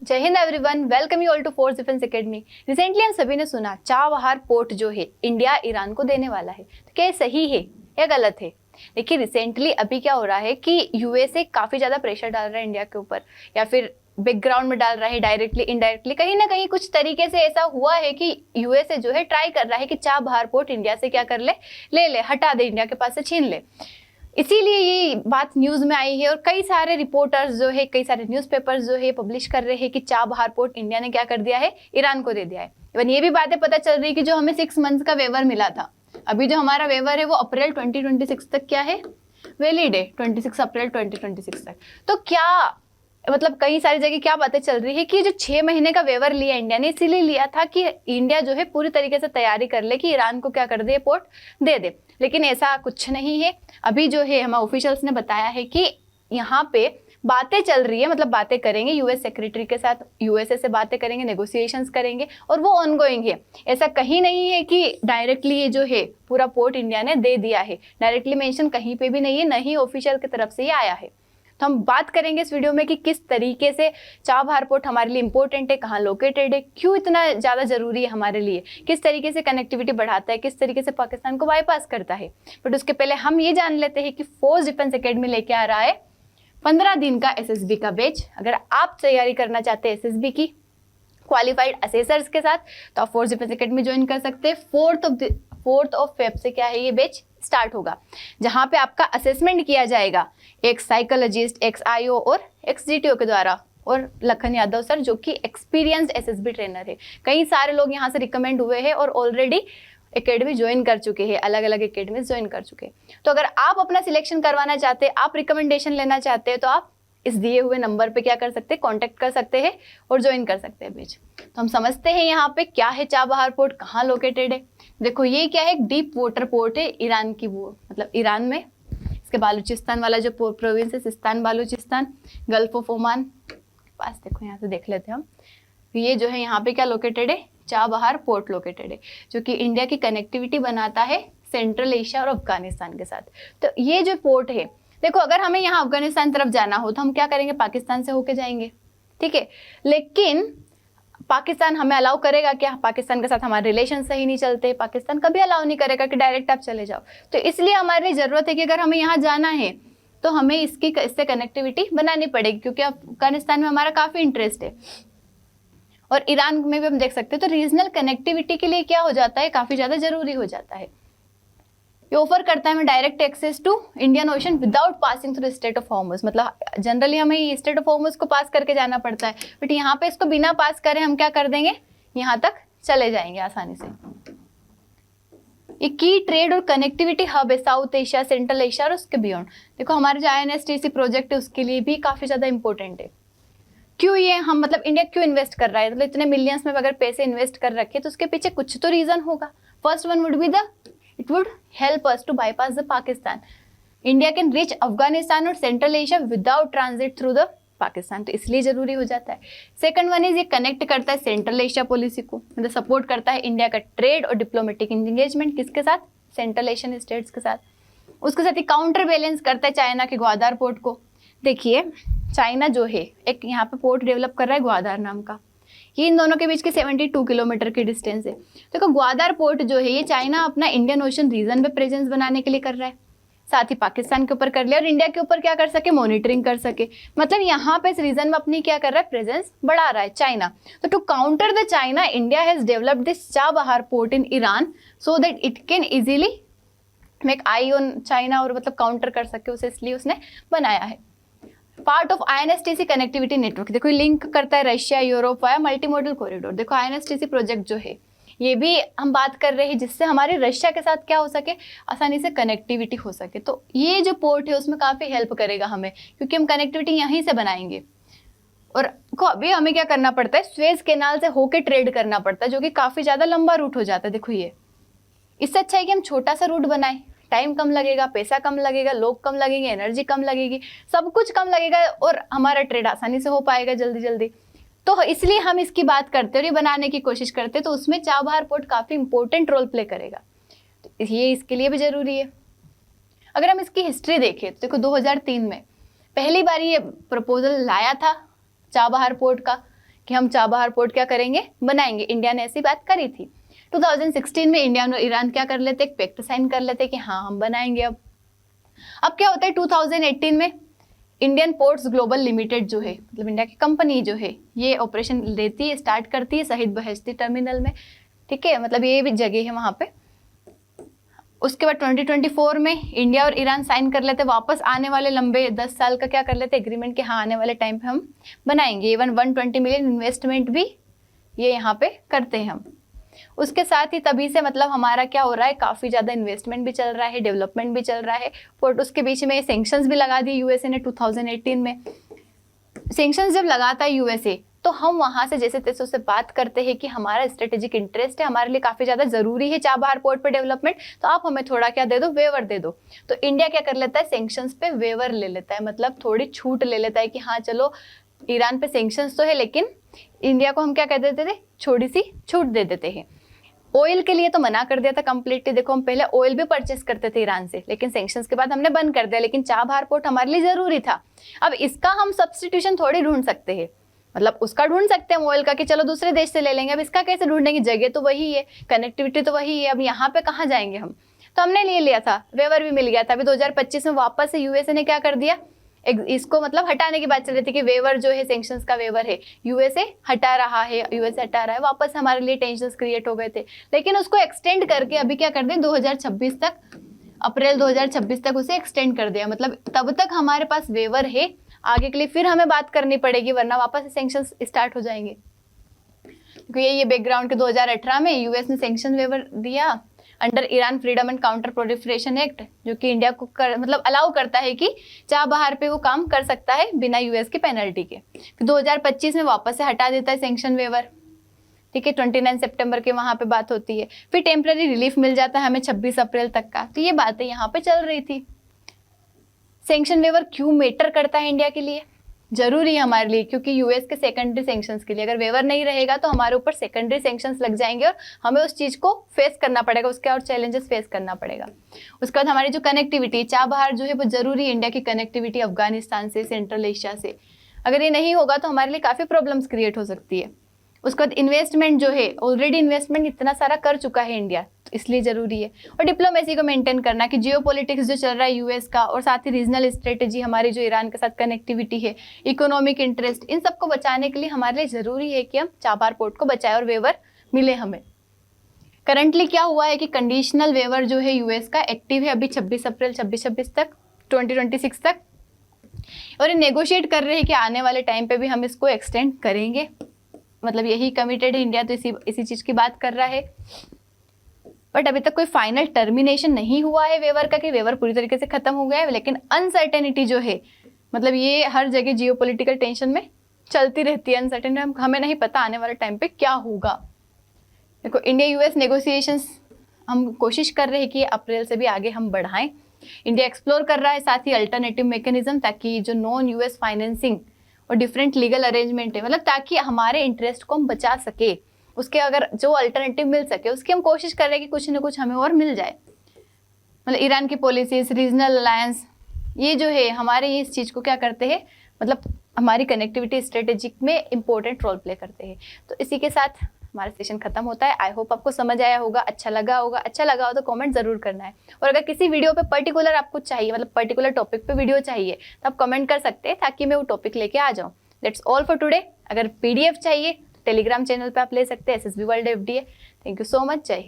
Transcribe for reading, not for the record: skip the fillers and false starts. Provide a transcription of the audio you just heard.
जय Hind everyone, welcome you all to force defence academy. Recently हम सभी ने सुना चाबहार पोर्ट जो है इंडिया ईरान को देने वाला है। तो क्या ये सही है या गलत है? देखिए, रिसेंटली अभी क्या हो रहा है कि यूएसए काफी ज्यादा प्रेशर डाल रहा है इंडिया के ऊपर, या फिर बैकग्राउंड में डाल रहा है, डायरेक्टली इनडायरेक्टली कहीं ना कहीं कुछ तरीके से ऐसा हुआ है कि यूएसए जो है ट्राई कर रहा है कि चाबहार पोर्ट इंडिया से क्या कर ले, ले हटा दे, इंडिया के पास से छीन ले। इसीलिए ये बात न्यूज में आई है और कई सारे रिपोर्टर्स जो है, कई सारे न्यूज़पेपर्स जो है पब्लिश कर रहे हैं कि चाबहार पोर्ट इंडिया ने क्या कर दिया है, ईरान को दे दिया है। इवन ये भी बातें पता चल रही है कि जो हमें 6 मंथ्स का वेवर मिला था, अभी जो हमारा वेवर है वो अप्रैल 2026 तक क्या है, वैलिड है, 26 अप्रैल 2026 तक। तो क्या मतलब कई सारी जगह क्या बातें चल रही है कि जो 6 महीने का वेवर लिया इंडिया ने, इसीलिए लिया था कि इंडिया जो है पूरी तरीके से तैयारी कर ले कि ईरान को क्या कर दे, पोर्ट दे दे। लेकिन ऐसा कुछ नहीं है। अभी जो है हमारे ऑफिशियल्स ने बताया है कि यहाँ पे बातें चल रही है, मतलब बातें करेंगे यूएस सेक्रेटरी के साथ, यूएसए से बातें करेंगे, नेगोशिएशंस करेंगे और वो ऑनगोइंग है। ऐसा कहीं नहीं है कि डायरेक्टली ये जो है पूरा पोर्ट इंडिया ने दे दिया है, डायरेक्टली मेंशन कहीं पे भी नहीं है, न ही ऑफिशियल की तरफ से ये आया है। तो हम बात करेंगे इस वीडियो में कि किस तरीके से चाबहार पोर्ट हमारे लिए इंपॉर्टेंट है, कहाँ लोकेटेड है, क्यों इतना ज़्यादा जरूरी है हमारे लिए, किस तरीके से कनेक्टिविटी बढ़ाता है, किस तरीके से पाकिस्तान को बाईपास करता है। बट उसके पहले हम ये जान लेते हैं कि फोर्स डिफेंस एकेडमी लेके आ रहा है 15 दिन का एसएसबी का बैच। अगर आप तैयारी करना चाहते हैं एसएसबी की क्वालिफाइड असेसर्स के साथ, तो आप फोर्स डिफेंस एकेडमी ज्वाइन कर सकते हैं। 4th ऑफ फेब से क्या है, ये बैच स्टार्ट होगा, जहां पे आपका असेसमेंट किया जाएगा एक साइकोलॉजिस्ट, एक्स आईओ और एक्स जीटीओ के द्वारा, और लखन यादव सर जो कि एक्सपीरियंस्ड एसएसबी ट्रेनर है। कई सारे लोग यहाँ से रिकमेंड हुए हैं और ऑलरेडी एकेडमी ज्वाइन कर चुके हैं, अलग अलग एकेडमी ज्वाइन कर चुके हैं। तो अगर आप अपना सिलेक्शन करवाना चाहते हैं, आप रिकमेंडेशन लेना चाहते हैं, तो आप इस दिए हुए नंबर पे क्या कर सकते हैं, कांटेक्ट कर सकते हैं और ज्वाइन कर सकते हैं बैच। तो हम समझते हैं यहाँ पे क्या है चाबहार पोर्ट, कहाँ लोकेटेड है। देखो ये क्या है, एक डीप वाटर पोर्ट है ईरान की, वो मतलब ईरान में इसके बालूचिस्तान वाला जो प्रोविंस है, Sistan Balochistan, gulf of Oman पास, देखो यहाँ से देख लेते हैं हम। ये जो है यहाँ पे क्या लोकेटेड है, चाबहार पोर्ट लोकेटेड है, जो कि इंडिया की कनेक्टिविटी बनाता है सेंट्रल एशिया और अफगानिस्तान के साथ। तो ये जो पोर्ट है, देखो अगर हमें यहाँ अफगानिस्तान तरफ जाना हो तो हम क्या करेंगे, पाकिस्तान से होके जाएंगे, ठीक है। लेकिन पाकिस्तान हमें अलाउ करेगा क्या? पाकिस्तान के साथ हमारे रिलेशन सही नहीं चलते, पाकिस्तान कभी अलाउ नहीं करेगा कि डायरेक्ट आप चले जाओ। तो इसलिए हमारे लिए जरूरत है कि अगर हमें यहाँ जाना है तो हमें इससे कनेक्टिविटी बनानी पड़ेगी, क्योंकि अफगानिस्तान में हमारा काफी इंटरेस्ट है और ईरान में भी हम देख सकते हैं। तो रीजनल कनेक्टिविटी के लिए क्या हो जाता है, काफी ज्यादा जरूरी हो जाता है। ये ऑफर करता है हमें direct access to Indian ocean without passing through strait of Hormuz. मतलब जनरली हमें स्ट्रेट ऑफ हॉर्मुज को पास करके जाना पड़ता है, बट यहाँ पे इसको बिना पास करे हम क्या कर देंगे, यहाँ तक चले जाएंगे आसानी से। ये की ट्रेड और कनेक्टिविटी हब है साउथ एशिया, सेंट्रल एशिया और उसके बियॉन्ड। देखो हमारे जो INSTC प्रोजेक्ट है उसके लिए भी काफी ज्यादा इंपॉर्टेंट है। क्यों ये हम मतलब इंडिया क्यों इन्वेस्ट कर रहा है, मतलब इतने मिलियंस में अगर पैसे इन्वेस्ट कर रखे तो उसके पीछे कुछ तो रीजन होगा। First one would be it would help us to bypass the Pakistan. India can reach Afghanistan और Central Asia without transit through the Pakistan. तो इसलिए जरूरी हो जाता है। सेकंड वन इज ये कनेक्ट करता है सेंट्रल एशिया पॉलिसी को, मतलब सपोर्ट करता है इंडिया का ट्रेड और डिप्लोमेटिक एंगेजमेंट किसके साथ, सेंट्रल एशियन स्टेट्स के साथ। उसके साथ ही काउंटर बैलेंस करता है चाइना के ग्वादार पोर्ट को। देखिए चाइना जो है एक यहाँ पे पोर्ट डेवलप कर रहा है ग्वादार नाम का, ये इन दोनों के बीच की 72 किलोमीटर की डिस्टेंस है। देखो ग्वादार पोर्ट जो है ये चाइना अपना इंडियन ओशन रीजन में प्रेजेंस बनाने के लिए कर रहा है, साथ ही पाकिस्तान के ऊपर कर लिया और इंडिया के ऊपर क्या कर सके, मॉनिटरिंग कर सके। मतलब यहाँ पे इस रीजन में अपनी क्या कर रहा है, प्रेजेंस बढ़ा रहा है चाइना। तो to counter the China, India has developed this Chabahar port in Iran so that it can easily make eye on China, और मतलब काउंटर कर सके उसे, इसलिए उसने बनाया है। Part of INSTC connectivity network, देखो लिंक करता है Russia Europe via multi modal corridor. देखो INSTC प्रोजेक्ट जो है ये भी हम बात कर रहे हैं जिससे हमारे रशिया के साथ क्या हो सके, आसानी से कनेक्टिविटी हो सके। तो ये जो पोर्ट है उसमें काफी हेल्प करेगा हमें, क्योंकि हम कनेक्टिविटी यहीं से बनाएंगे। और अभी हमें क्या करना पड़ता है, स्वेज कैनाल से होके ट्रेड करना पड़ता है, जो कि काफी ज्यादा लंबा रूट हो जाता है। देखो ये, इससे अच्छा है कि हम छोटा सा रूट बनाए, टाइम कम लगेगा, पैसा कम लगेगा, लोग कम लगेंगे, एनर्जी कम लगेगी, सब कुछ कम लगेगा और हमारा ट्रेड आसानी से हो पाएगा जल्दी जल्दी। तो इसलिए हम इसकी बात करते हैं और ये बनाने की कोशिश करते हैं। तो उसमें चाबहार पोर्ट काफी इंपॉर्टेंट रोल प्ले करेगा, तो ये इसके लिए भी जरूरी है। अगर हम इसकी हिस्ट्री देखें तो देखो 2003 में पहली बार ये प्रपोजल लाया था चाबहार पोर्ट का, कि हम चाबहार पोर्ट क्या करेंगे, बनाएंगे। इंडिया ने ऐसी बात करी थी। 2016 में इंडिया और ईरान क्या कर लेते, एक पैक्ट साइन कर लेते कि हाँ हम बनाएंगे। अब क्या होता है 2018 में इंडियन पोर्ट्स ग्लोबल लिमिटेड जो है, मतलब इंडिया की कंपनी जो है, ये ऑपरेशन लेती है, स्टार्ट करती है शहीद बहश्ती टर्मिनल में, ठीक है, मतलब ये भी जगह है वहाँ पे। उसके बाद 2024 में इंडिया और ईरान साइन कर लेते, वापस आने वाले लंबे 10 साल का क्या कर लेते एग्रीमेंट कि हाँ आने वाले टाइम पे हम बनाएंगे। इवन 120 मिलियन इन्वेस्टमेंट भी ये यहाँ पे करते हैं हम। उसके साथ ही तभी से मतलब हमारा क्या हो रहा है, काफ़ी ज़्यादा इन्वेस्टमेंट भी चल रहा है, डेवलपमेंट भी चल रहा है। पोर्ट उसके बीच में सेंक्शंस भी लगा दिए यूएसए ने 2018 में। सेंक्शंस जब लगाता है यूएसए तो हम वहाँ से जैसे तैसे उससे बात करते हैं कि हमारा स्ट्रेटेजिक इंटरेस्ट है, हमारे लिए काफ़ी ज़्यादा ज़रूरी है चाबहार पोर्ट पे डेवलपमेंट, तो आप हमें थोड़ा क्या दे दो, वेवर दे दो। तो इंडिया क्या कर लेता है, सेंक्शंस पे वेवर ले लेता है, मतलब थोड़ी छूट ले लेता है कि हाँ चलो ईरान पे सेंक्शंस तो है लेकिन इंडिया को हम क्या कह देते थे, थोड़ी सी छूट दे देते हैं। ऑयल के लिए तो मना कर दिया था कंप्लीटली। देखो हम पहले ऑयल भी परचेस करते थे ईरान से, लेकिन सैंक्शंस के बाद हमने बंद कर दिया, लेकिन चाबहार पोर्ट हमारे लिए जरूरी था। अब इसका हम सब्स्टिट्यूशन थोड़ी ढूंढ सकते हैं, मतलब उसका ढूंढ सकते हैं ऑयल का कि चलो दूसरे देश से ले लेंगे। अब इसका कैसे ढूंढेंगे, जगह तो वही है, कनेक्टिविटी तो वही है, अब यहाँ पे कहाँ जाएंगे हम। तो हमने ले लिया था, वेवर भी मिल गया था। अभी 2025 में वापस से यूएसए ने क्या कर दिया, इसको मतलब हटाने की बात चल रही थी कि वेवर जो है सेंक्शंस का वेवर है यूएसए हटा रहा है, यूएसए हटा रहा है। वापस हमारे लिए टेंशंस क्रिएट हो गए थे, लेकिन उसको एक्सटेंड करके अभी क्या कर दें 2026 तक, अप्रैल 2026 तक उसे एक्सटेंड कर दिया। मतलब तब तक हमारे पास वेवर है, आगे के लिए फिर हमें बात करनी पड़ेगी, वरना वापस से सेंक्शंस स्टार्ट हो जाएंगे। क्योंकि ये बैकग्राउंड के 2018 में यूएस ने सेंक्शन वेवर दिया under Iran freedom and counter proliferation act, जो कि इंडिया को मतलब अलाउ करता है कि चाबहार पे वो काम कर सकता है बिना यूएस की पेनल्टी के। फिर 2025 में वापस से हटा देता है सेंक्शन वेवर, ठीक है, 29 सितंबर के वहाँ पे बात होती है। फिर टेम्पररी रिलीफ मिल जाता है हमें 26 अप्रैल तक का। तो ये बातें यहाँ पे चल रही थी। सेंक्शन वेवर क्यों मैटर करता है इंडिया के लिए, जरूरी है हमारे लिए, क्योंकि यूएस के सेकेंडरी सैंक्शंस के लिए अगर वेवर नहीं रहेगा तो हमारे ऊपर सेकेंडरी सैंक्शंस लग जाएंगे और हमें उस चीज़ को फेस करना पड़ेगा, उसके और चैलेंजेस फेस करना पड़ेगा। उसके बाद हमारी जो कनेक्टिविटी है, जो है वो जरूरी है, इंडिया की कनेक्टिविटी अफगानिस्तान से, सेंट्रल एशिया से। अगर ये नहीं होगा तो हमारे लिए काफ़ी प्रॉब्लम्स क्रिएट हो सकती है। उसके बाद इन्वेस्टमेंट जो है, ऑलरेडी इन्वेस्टमेंट इतना सारा कर चुका है इंडिया, तो इसलिए ज़रूरी है। और डिप्लोमेसी को मेंटेन करना कि जियोपॉलिटिक्स जो चल रहा है यूएस का, और साथ ही रीजनल स्ट्रेटेजी हमारी जो ईरान के साथ कनेक्टिविटी है, इकोनॉमिक इंटरेस्ट, इन सबको बचाने के लिए हमारे लिए ज़रूरी है कि हम चाबहार पोर्ट को बचाएं और वेवर मिले हमें। करंटली क्या हुआ है कि कंडीशनल वेवर जो है यूएस का एक्टिव है अभी 26 अप्रैल 26 तक 2026 तक, और ये नेगोशिएट कर रहे हैं कि आने वाले टाइम पे भी हम इसको एक्सटेंड करेंगे। मतलब यही कमिटेड है इंडिया, तो इसी चीज़ की बात कर रहा है। बट अभी तक कोई फाइनल टर्मिनेशन नहीं हुआ है वेवर का कि वेवर पूरी तरीके से खत्म हो गया है, लेकिन अनसर्टेनिटी जो है, मतलब ये हर जगह जियोपॉलिटिकल टेंशन में चलती रहती है। अनसर्टेनिटी, हमें नहीं पता आने वाले टाइम पे क्या होगा। देखो इंडिया यूएस नेगोशिएशंस हम कोशिश कर रहे हैं कि अप्रैल से भी आगे हम बढ़ाएं। इंडिया एक्सप्लोर कर रहा है साथ ही अल्टरनेटिव मैकेनिज्म, ताकि जो नॉन यूएस फाइनेंसिंग और डिफरेंट लीगल अरेंजमेंट है, मतलब ताकि हमारे इंटरेस्ट को हम बचा सके, उसके अगर जो अल्टरनेटिव मिल सके उसकी हम कोशिश कर रहे हैं कि कुछ ना कुछ हमें और मिल जाए। मतलब ईरान की पॉलिसीज, रीजनल अलायंस, ये जो है हमारे ये इस चीज़ को क्या करते हैं, मतलब हमारी कनेक्टिविटी स्ट्रेटेजिक में इंपॉर्टेंट रोल प्ले करते हैं। तो इसी के साथ हमारा सेशन खत्म होता है। आई होप आपको समझ आया होगा, अच्छा लगा होगा। अच्छा लगा हो तो कमेंट जरूर करना है, और अगर किसी वीडियो पे पर्टिकुलर आपको चाहिए, मतलब पर्टिकुलर टॉपिक पे वीडियो चाहिए, तो आप कमेंट कर सकते हैं ताकि मैं वो टॉपिक लेके आ जाऊँ। That's all for today. अगर PDF चाहिए तो टेलीग्राम चैनल पे आप ले सकते हैं, SSB world FDA। Thank you so much, जय हिंद।